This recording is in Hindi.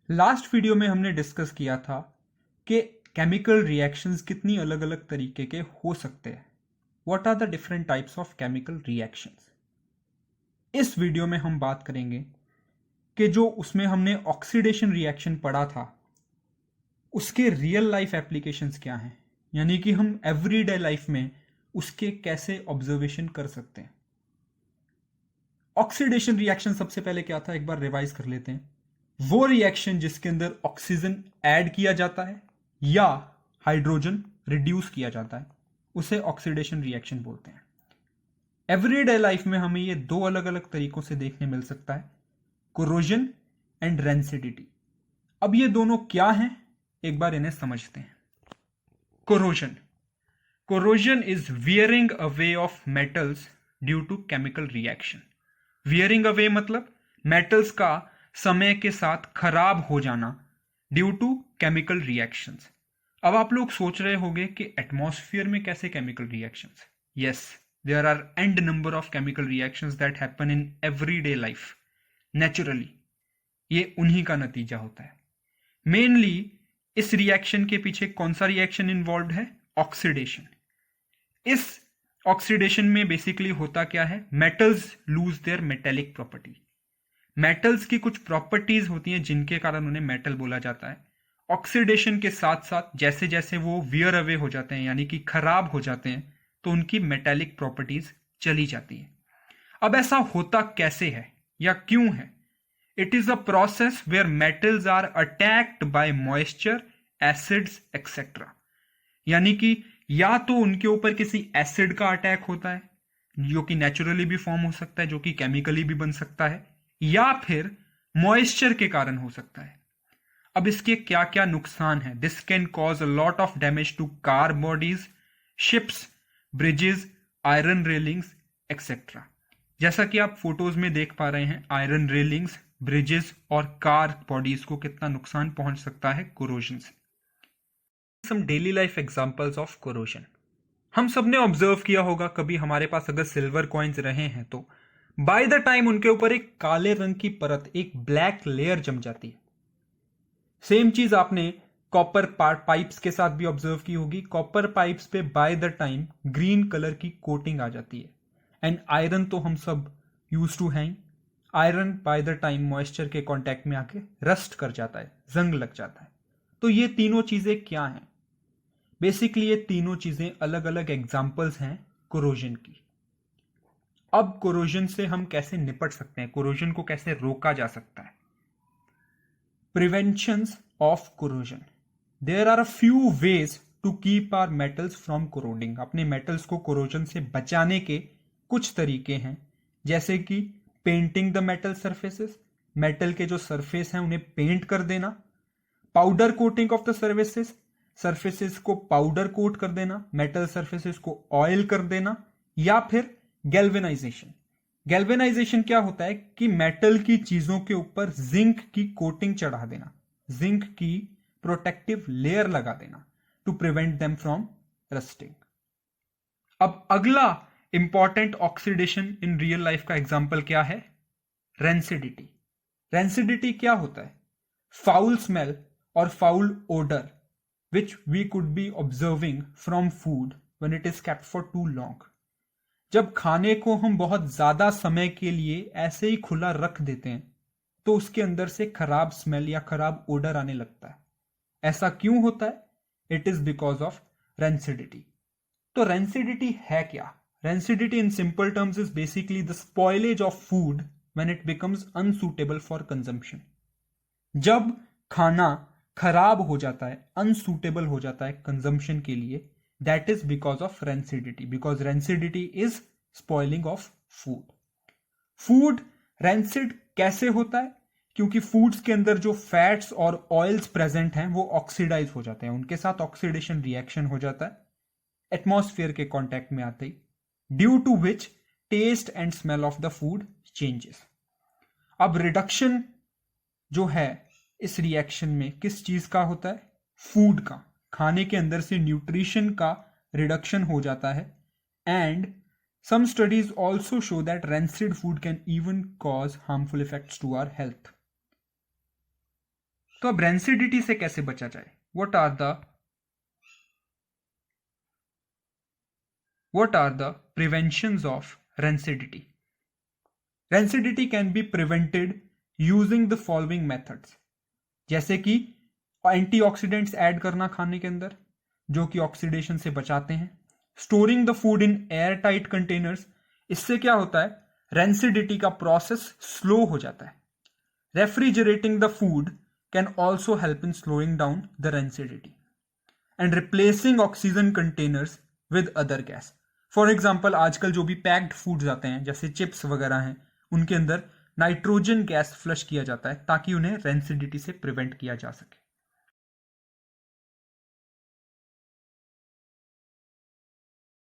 लास्ट वीडियो में हमने डिस्कस किया था कि केमिकल रिएक्शंस कितनी अलग अलग तरीके के हो सकते हैं। What are the different types of chemical reactions. इस वीडियो में हम बात करेंगे कि जो उसमें हमने ऑक्सीडेशन रिएक्शन पढ़ा था उसके रियल लाइफ एप्लीकेशंस क्या हैं, यानी कि हम एवरीडे लाइफ में उसके कैसे ऑब्जर्वेशन कर सकते हैं। ऑक्सीडेशन रिएक्शन सबसे पहले क्या था, एक बार रिवाइज कर लेते हैं। वो रिएक्शन जिसके अंदर ऑक्सीजन ऐड किया जाता है या हाइड्रोजन रिड्यूस किया जाता है उसे ऑक्सीडेशन रिएक्शन बोलते हैं। एवरीडे लाइफ में हमें ये दो अलग अलग तरीकों से देखने मिल सकता है, कोरोजन एंड रेंसिडिटी। अब ये दोनों क्या हैं, एक बार इन्हें समझते हैं। Corrosion corrosion is wearing away of metals due to chemical reaction. Wearing away मतलब मेटल्स का समय के साथ खराब हो जाना ड्यू टू केमिकल रिएक्शंस। अब आप लोग सोच रहे होंगे कि एटमॉस्फेयर में कैसे chemical reactions. Yes, there are end number of chemical reactions that happen in everyday life naturally. ये उन्हीं का नतीजा होता है। मेनली इस रिएक्शन के पीछे कौन सा रिएक्शन इन्वॉल्व है? ऑक्सीडेशन। इस ऑक्सीडेशन में बेसिकली होता क्या है, metals lose their metallic property. Metals की कुछ प्रॉपर्टीज होती हैं जिनके कारण उन्हें मेटल बोला जाता है। ऑक्सीडेशन के साथ साथ जैसे जैसे वो वियर अवे हो जाते हैं यानी कि खराब हो जाते हैं तो उनकी मेटेलिक प्रॉपर्टीज चली जाती हैं। अब ऐसा होता कैसे है या क्यों है? It is a process where metals are attacked by moisture, acids etcetera. यानी कि या तो उनके ऊपर किसी एसिड का अटैक होता है जो कि नेचुरली भी फॉर्म हो सकता है, जो कि केमिकली भी बन सकता है, या फिर मॉइस्चर के कारण हो सकता है। अब इसके क्या क्या नुकसान है? This can cause a lot of damage to car bodies, ships, bridges, iron railings etcetera. जैसा कि आप फोटोज में देख पा रहे हैं, आयरन रेलिंग्स, ब्रिजेस और कार बॉडीज को कितना नुकसान पहुंच सकता है कोरोजन से। Some daily life examples of corrosion. हम सबने ऑब्जर्व किया होगा, कभी हमारे पास अगर सिल्वर कॉइन्स रहे हैं तो बाय द टाइम उनके ऊपर एक काले रंग की परत, एक ब्लैक लेयर जम जाती है। सेम चीज आपने कॉपर पाइप्स के साथ भी ऑब्जर्व की होगी। कॉपर पाइप्स पे by the time green colour की कोटिंग आ जाती है। एंड आयरन तो हम सब यूज टू हैं। Iron by the time moisture के कांटेक्ट में आके रस्ट कर जाता है, जंग लग जाता है। तो ये तीनों चीजें क्या हैं? बेसिकली ये तीनों चीजें अलग अलग एग्जाम्पल्स हैं कोरोजन की। अब कोरोजन से हम कैसे निपट सकते हैं, कोरोजन को कैसे रोका जा सकता है? Preventions of corrosion. There are a few ways to keep our metals from corroding. अपने मेटल्स को कोरोजन से बचाने के कुछ तरीके हैं, जैसे कि painting the metal surfaces. Metal के जो सरफेस हैं उन्हें पेंट कर देना। Powder coating of the surfaces, surfaces को पाउडर कोट कर देना, मेटल सरफेसेस को ऑयल कर देना। या फिर गैल्वेनाइजेशन। गैल्वेनाइजेशन क्या होता है कि मेटल की चीजों के ऊपर जिंक की कोटिंग चढ़ा देना, जिंक की प्रोटेक्टिव लेयर लगा देना to prevent them from rusting. अब अगला important oxidation in real life का एग्जांपल क्या है? रेंसिडिटी। रेंसिडिटी क्या होता है? फाउल स्मेल और foul odour which we could be observing from food when it is kept for too long. जब खाने को हम बहुत ज्यादा समय के लिए ऐसे ही खुला रख देते हैं तो उसके अंदर से खराब स्मेल या खराब ओडर आने लगता है। ऐसा क्यों होता है? It is because of rancidity. तो रेंसिडिटी है क्या? Rancidity in simple terms is basically the spoilage of food when it becomes unsuitable for consumption. जब खाना खराब हो जाता है, अनसूटेबल हो जाता है कंजम्पशन के लिए, that is because of rancidity, because rancidity is spoiling of food. Food rancid कैसे होता है? क्योंकि फूड्स के अंदर जो फैट्स और ऑयल्स प्रेजेंट हैं वो ऑक्सीडाइज हो जाते हैं, उनके साथ ऑक्सीडेशन रिएक्शन हो जाता है एटमॉस्फेयर के कांटेक्ट में आते ही, due to which taste and smell of the food changes. अब रिडक्शन जो है इस रिएक्शन में किस चीज का होता है? फूड का, खाने के अंदर से न्यूट्रिशन का रिडक्शन हो जाता है। And some studies also show that rancid food can even cause harmful effects to our health. तो अब रेंसिडिटी से कैसे बचा जाए? What are the preventions of rancidity? Rancidity can be prevented using the following methods, जैसे कि एंटीऑक्सीडेंट्स ऐड करना खाने के अंदर जो कि ऑक्सीडेशन से बचाते हैं, storing the food in air tight containers, इससे क्या होता है, रेंसिडिटी का प्रोसेस स्लो हो जाता है, refrigerating the food can also help in slowing down the rancidity, and replacing oxygen containers with other gas. For example आजकल जो भी पैक्ड फूड्स आते हैं जैसे चिप्स वगैरह हैं उनके अंदर नाइट्रोजन गैस फ्लश किया जाता है ताकि उन्हें रेंसिडिटी से प्रिवेंट किया जा सके।